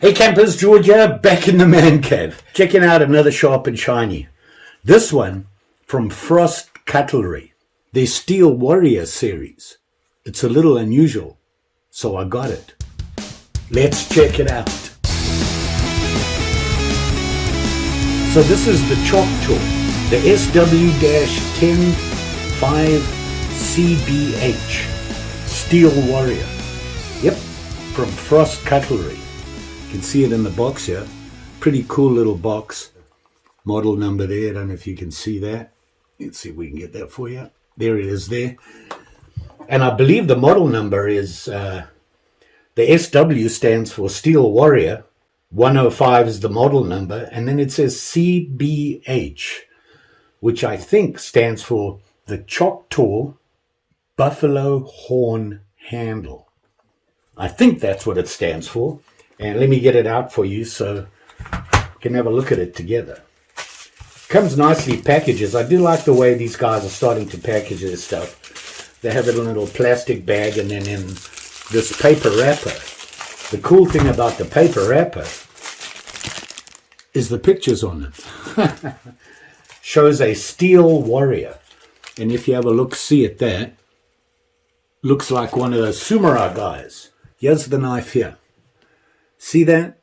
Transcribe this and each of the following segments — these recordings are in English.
Hey campers, Georgia, back in the man cave, checking out another sharp and shiny. This one from Frost Cutlery, their Steel Warrior series. It's a little unusual, so I got it. Let's check it out. So this is the Choctaw, the SW-105CBH Steel Warrior. Yep, from Frost Cutlery. You can see it in the box here. Pretty cool little box. Model number there. I don't know if you can see that. Let's see if we can get that for you. There it is there. And I believe the model number is, the SW stands for Steel Warrior. 105 is the model number. And then it says CBH, which I think stands for the Choctaw Buffalo Horn Handle. I think that's what it stands for. And let me get it out for you so you can have a look at it together. Comes nicely packaged. I do like the way these guys are starting to package their stuff. They have it in a little plastic bag and then in this paper wrapper. The cool thing about the paper wrapper is the pictures on it. Shows a Steel Warrior. And if you have a look, see at that. Looks like one of those samurai guys. Here's the knife here. See that?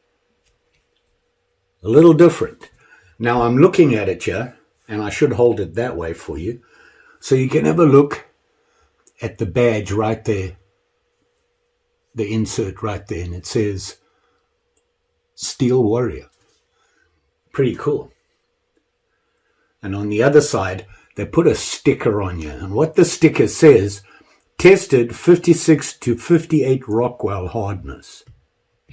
A little different. Now I'm looking at it here, and I should hold it that way for you, so you can have a look at the badge right there, the insert right there, and it says Steel Warrior. Pretty cool. And on the other side, they put a sticker on you, and what the sticker says, tested 56 to 58 Rockwell hardness.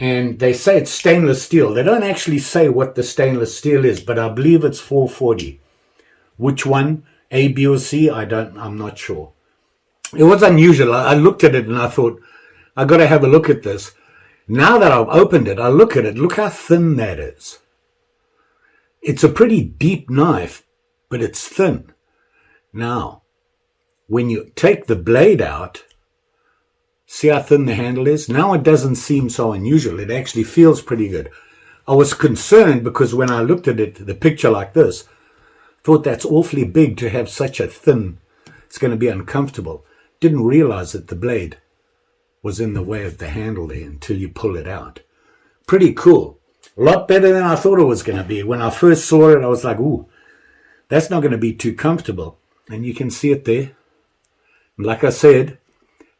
And they say it's stainless steel. They don't actually say what the stainless steel is, but I believe it's 440. Which one, A, B, or C, I'm not sure. It was unusual. I looked at it and I thought, I got to have a look at this. Now that I've opened it, I look at it. Look how thin that is. It's a pretty deep knife, but it's thin. Now, when you take the blade out, see how thin the handle is? Now it doesn't seem so unusual. It actually feels pretty good. I was concerned because when I looked at it, the picture like this, thought that's awfully big to have such a thin, it's going to be uncomfortable. Didn't realize that the blade was in the way of the handle there until you pull it out. Pretty cool. A lot better than I thought it was going to be. When I first saw it, I was like, ooh, that's not going to be too comfortable. And you can see it there. And like I said,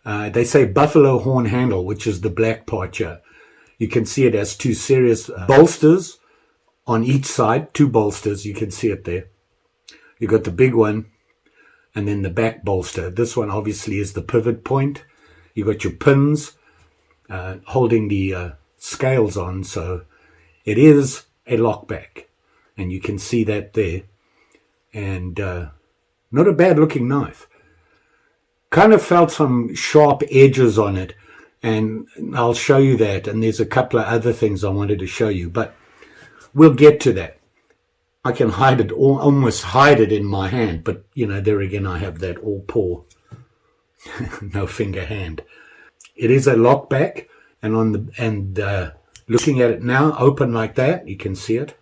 they say buffalo horn handle, which is the black part here. You can see it has two serious bolsters on each side, two bolsters. You can see it there. You got the big one and then the back bolster. This one obviously is the pivot point. You got your pins holding the scales on, so it is a lockback. And you can see that there. And not a bad looking knife. Kind of felt some sharp edges on it, and I'll show you that, and there's a couple of other things I wanted to show you, but we'll get to that. I can hide it, almost hide it in my hand, but you know, there again I have that all paw, no finger hand. It is a lockback, and looking at it now, open like that, you can see it.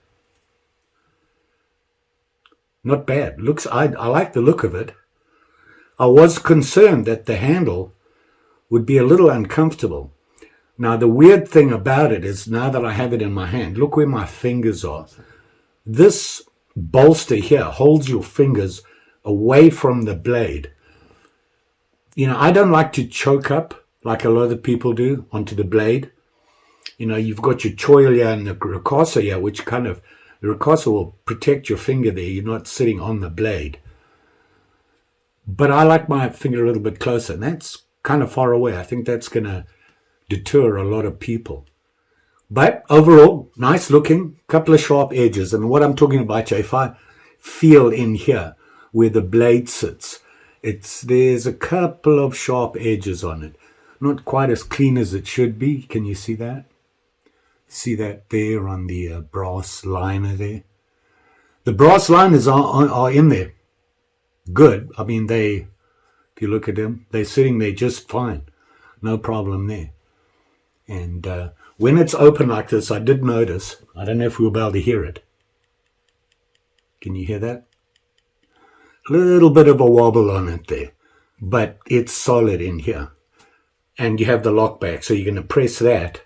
Not bad. I like the look of it. I was concerned that the handle would be a little uncomfortable. Now, the weird thing about it is, now that I have it in my hand, look where my fingers are. This bolster here holds your fingers away from the blade. You know, I don't like to choke up like a lot of people do onto the blade. You know, you've got your choil here and the ricotta here, which kind of, the ricotta will protect your finger there. You're not sitting on the blade. But I like my finger a little bit closer, and that's kind of far away. I think that's going to deter a lot of people. But overall, nice looking, couple of sharp edges. And what I'm talking about, if I feel in here where the blade sits, there's a couple of sharp edges on it. Not quite as clean as it should be. Can you see that? See that there on the brass liner there? The brass liners are in there. Good. I mean, if you look at them, they're sitting there just fine. No problem there. And when it's open like this, I did notice, I don't know if we'll be able to hear it. Can you hear that? A little bit of a wobble on it there, but it's solid in here. And you have the lock back, so you're going to press that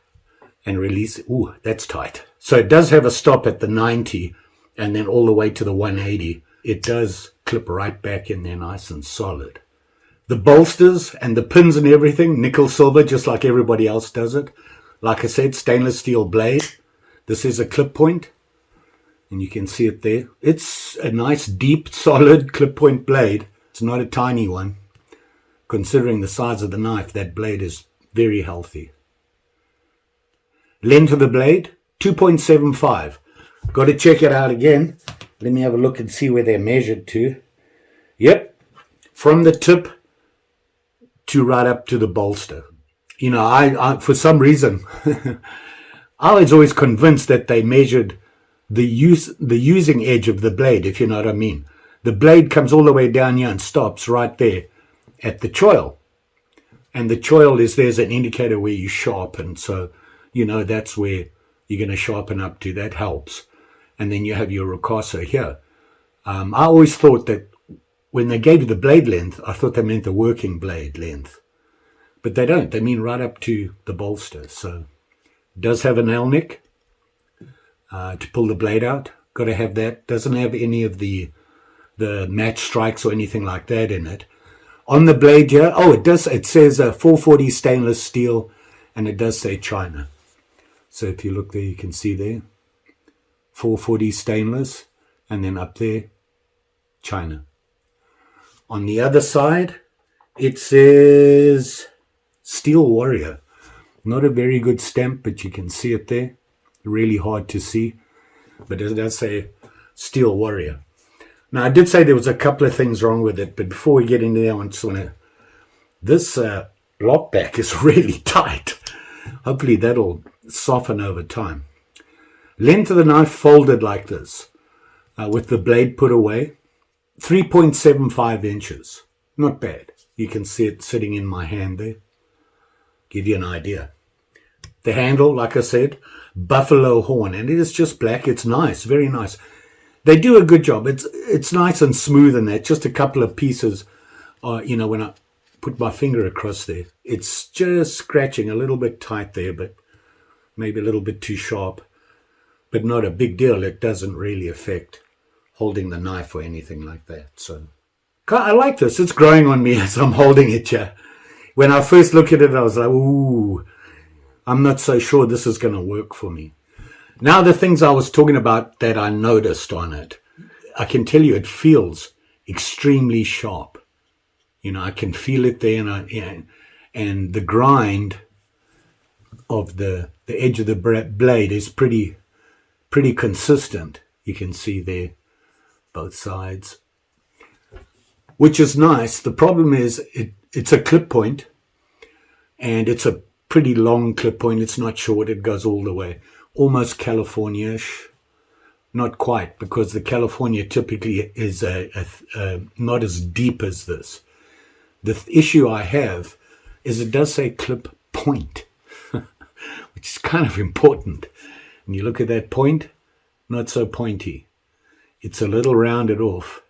and release it. Ooh, that's tight. So it does have a stop at the 90 and then all the way to the 180. It does clip right back in there nice and solid. The bolsters and the pins and everything, nickel silver, just like everybody else does it. Like I said, stainless steel blade. This is a clip point, and you can see it there. It's a nice, deep, solid clip point blade. It's not a tiny one. Considering the size of the knife, that blade is very healthy. Length of the blade, 2.75. Got to check it out again. Let me have a look and see where they're measured to. Yep, from the tip to right up to the bolster. You know, I for some reason, I was always convinced that they measured the using edge of the blade, if you know what I mean. The blade comes all the way down here and stops right there at the choil. And the choil is, there's an indicator where you sharpen. So, you know, that's where you're going to sharpen up to. That helps. And then you have your ricasso here. I always thought that when they gave you the blade length, I thought they meant the working blade length. But they don't. They mean right up to the bolster. So it does have a nail nick to pull the blade out. Got to have that. Doesn't have any of the match strikes or anything like that in it. On the blade here, oh, it does. It says 440 stainless steel, and it does say China. So if you look there, you can see there, 440 stainless, and then up there, China. On the other side, it says Steel Warrior. Not a very good stamp, but you can see it there. Really hard to see, but it does say Steel Warrior. Now, I did say there was a couple of things wrong with it, but before we get into that, I just want to... This lockback is really tight. Hopefully that'll soften over time. Length of the knife folded like this, with the blade put away, 3.75 inches. Not bad. You can see it sitting in my hand there. Give you an idea. The handle, like I said, buffalo horn, and it is just black. It's nice, very nice. They do a good job. It's nice and smooth in that. Just a couple of pieces, you know, when I put my finger across there, it's just scratching a little bit tight there, but maybe a little bit too sharp. But not a big deal. It doesn't really affect holding the knife or anything like that. So I like this. It's growing on me as I'm holding it here. When I first looked at it, I was like, ooh, I'm not so sure this is going to work for me. Now the things I was talking about that I noticed on it, I can tell you it feels extremely sharp. You know, I can feel it there, and the grind of the edge of the blade is pretty consistent. You can see there, both sides, which is nice. The problem is it's a clip point, and it's a pretty long clip point. It's not short. It goes all the way. Almost California-ish. Not quite, because the California typically is not as deep as this. The issue I have is it does say clip point, which is kind of important. And you look at that point, not so pointy. It's a little rounded off,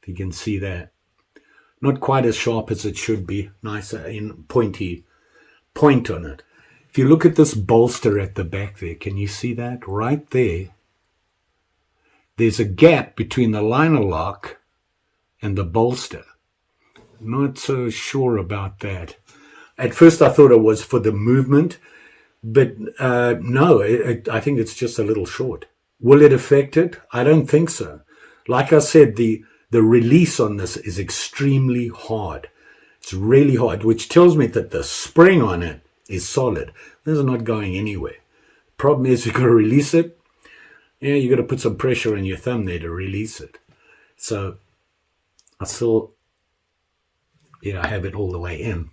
if you can see that. Not quite as sharp as it should be. Nice pointy point on it. If you look at this bolster at the back there, can you see that? Right there, there's a gap between the liner lock and the bolster. Not so sure about that. At first I thought it was for the movement, but no, I think it's just a little short. Will it affect it? I don't think so. Like I said, the release on this is extremely hard. It's really hard, which tells me that the spring on it is solid. This is not going anywhere. Problem is, you've got to release it. Yeah, you've got to put some pressure on your thumb there to release it. So I still, I have it all the way in.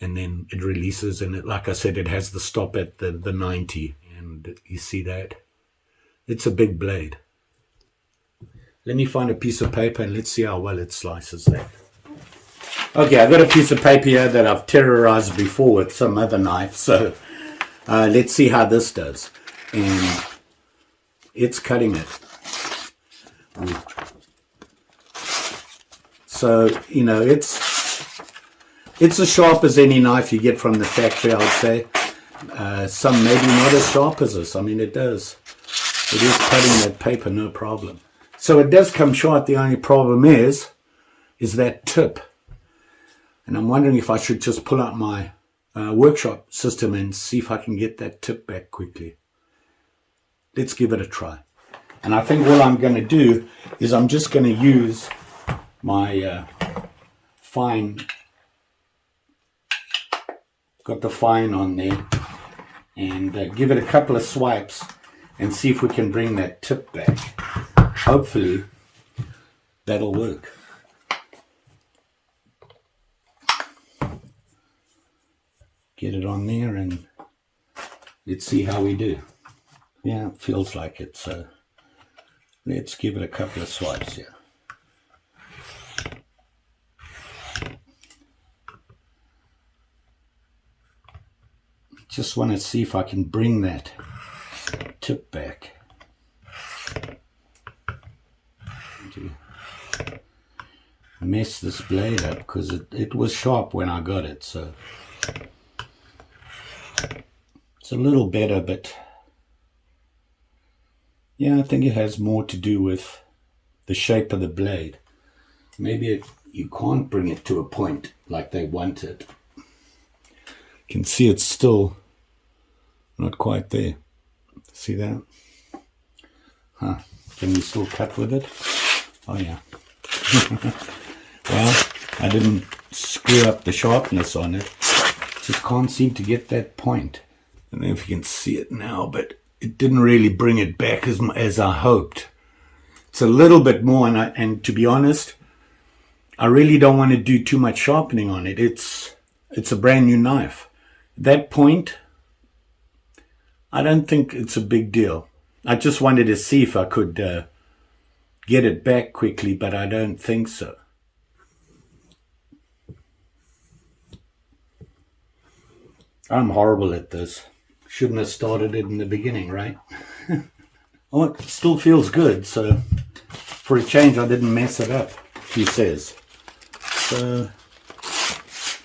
And then it releases, and it, like I said, it has the stop at the 90. And you see that? It's a big blade. Let me find a piece of paper and let's see how well it slices that. Okay, I've got a piece of paper here that I've terrorized before with some other knife, so let's see how this does. And it's cutting it. So, you know, it's as sharp as any knife you get from the factory, I would say. Some maybe not as sharp as this. I mean, it does. It is cutting that paper, no problem. So it does come short. The only problem is that tip. And I'm wondering if I should just pull out my workshop system and see if I can get that tip back quickly. Let's give it a try. And I think what I'm going to do is I'm just going to use my fine, got the fine on there, and give it a couple of swipes and see if we can bring that tip back. Hopefully that'll work. Get it on there and let's see how we do. Yeah, it feels like it, so let's give it a couple of swipes here. Just want to see if I can bring that tip back. To mess this blade up because it was sharp when I got it, so it's a little better, but yeah, I think it has more to do with the shape of the blade. Maybe you can't bring it to a point like they want it. You can see it's still not quite there. See that? Huh. Can you still cut with it? Oh yeah. Well, I didn't screw up the sharpness on it. Just can't seem to get that point. I don't know if you can see it now, but it didn't really bring it back as I hoped. It's a little bit more, and to be honest, I really don't want to do too much sharpening on it. It's a brand new knife. That point, I don't think it's a big deal. I just wanted to see if I could get it back quickly, but I don't think so. I'm horrible at this. Shouldn't have started it in the beginning, right? Oh, it still feels good, so for a change I didn't mess it up, he says. So,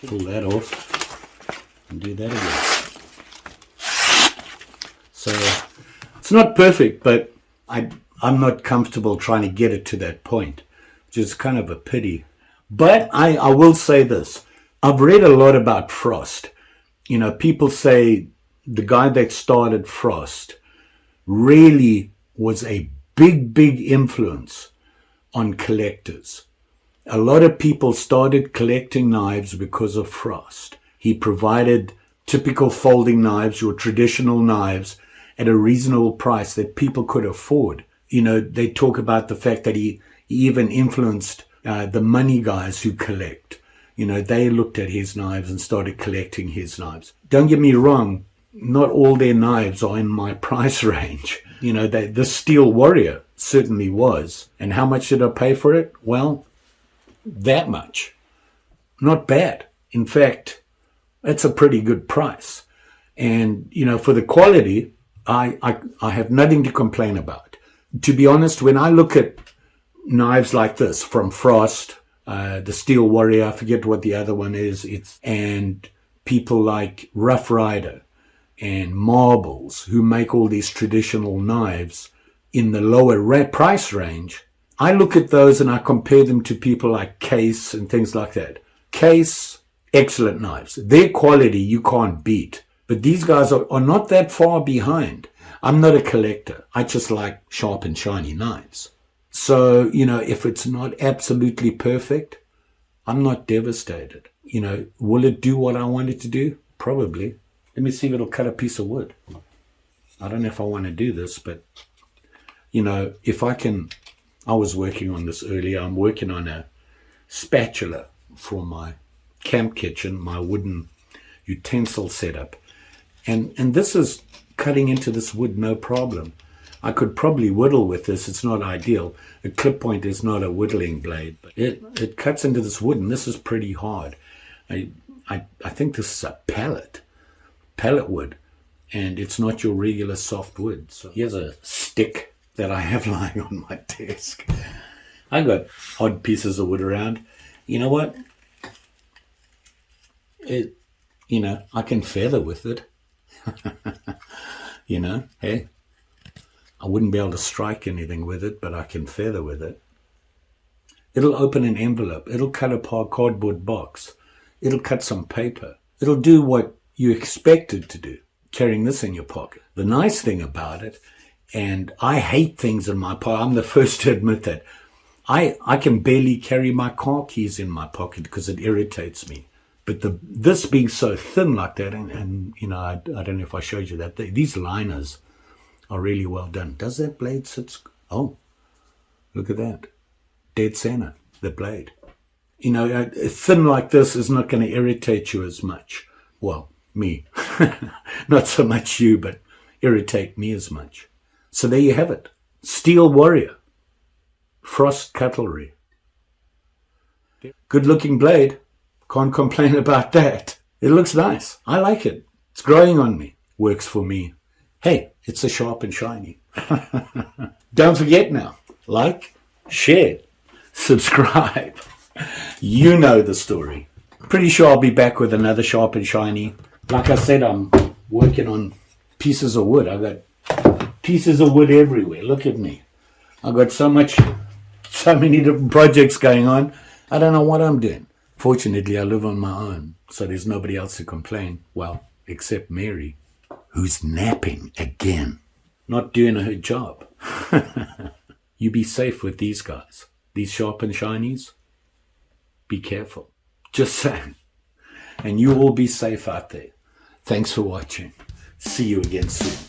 pull that off and do that again. So, it's not perfect, but I'm not comfortable trying to get it to that point, which is kind of a pity. But I will say this. I've read a lot about Frost. You know, people say the guy that started Frost really was a big influence on collectors. A lot of people started collecting knives because of Frost. He provided typical folding knives, your traditional knives, at a reasonable price that people could afford. You know, they talk about the fact that he even influenced the money guys who collect. You know, they looked at his knives and started collecting his knives. Don't get me wrong, not all their knives are in my price range. You know, the Steel Warrior certainly was. And how much did I pay for it? Well, that much. Not bad. In fact, that's a pretty good price. And, you know, for the quality, I have nothing to complain about. To be honest, when I look at knives like this from Frost, the Steel Warrior, I forget what the other one is, and people like Rough Rider and Marbles, who make all these traditional knives in the lower price range, I look at those and I compare them to people like Case and things like that. Case, excellent knives. Their quality you can't beat. But these guys are not that far behind. I'm not a collector. I just like sharp and shiny knives. So, you know, if it's not absolutely perfect, I'm not devastated. You know, will it do what I want it to do? Probably. Let me see if it'll cut a piece of wood. I don't know if I want to do this, but, you know, if I can, I was working on this earlier. I'm working on a spatula for my camp kitchen, my wooden utensil setup. And this is cutting into this wood no problem. I could probably whittle with this. It's not ideal. A clip point is not a whittling blade, but it cuts into this wood, and this is pretty hard. I think this is a pallet wood, and it's not your regular soft wood. So here's a stick that I have lying on my desk. I got odd pieces of wood around. You know what? I can feather with it. Hey, I wouldn't be able to strike anything with it, but I can feather with it. It'll open an envelope. It'll cut a cardboard box. It'll cut some paper. It'll do what you expect it to do, carrying this in your pocket. The nice thing about it, and I hate things in my pocket, I'm the first to admit that, I can barely carry my car keys in my pocket because it irritates me. But this being so thin like that, and I don't know if I showed you that, these liners are really well done. Does that blade sit? Oh, look at that. Dead center, the blade. Thin like this is not going to irritate you as much. Well, me. Not so much you, but irritate me as much. So there you have it. Steel Warrior. Frost Cutlery. Good looking blade. Can't complain about that. It looks nice. I like it. It's growing on me. Works for me. Hey, it's a sharp and shiny. Don't forget now. Like, share, subscribe. You know the story. Pretty sure I'll be back with another sharp and shiny. Like I said, I'm working on pieces of wood. I've got pieces of wood everywhere. Look at me. I've got so many different projects going on. I don't know what I'm doing. Fortunately, I live on my own, so there's nobody else to complain. Well, except Mary, who's napping again. Not doing her job. You be safe with these guys. These sharp and shinies. Be careful. Just saying. And you all be safe out there. Thanks for watching. See you again soon.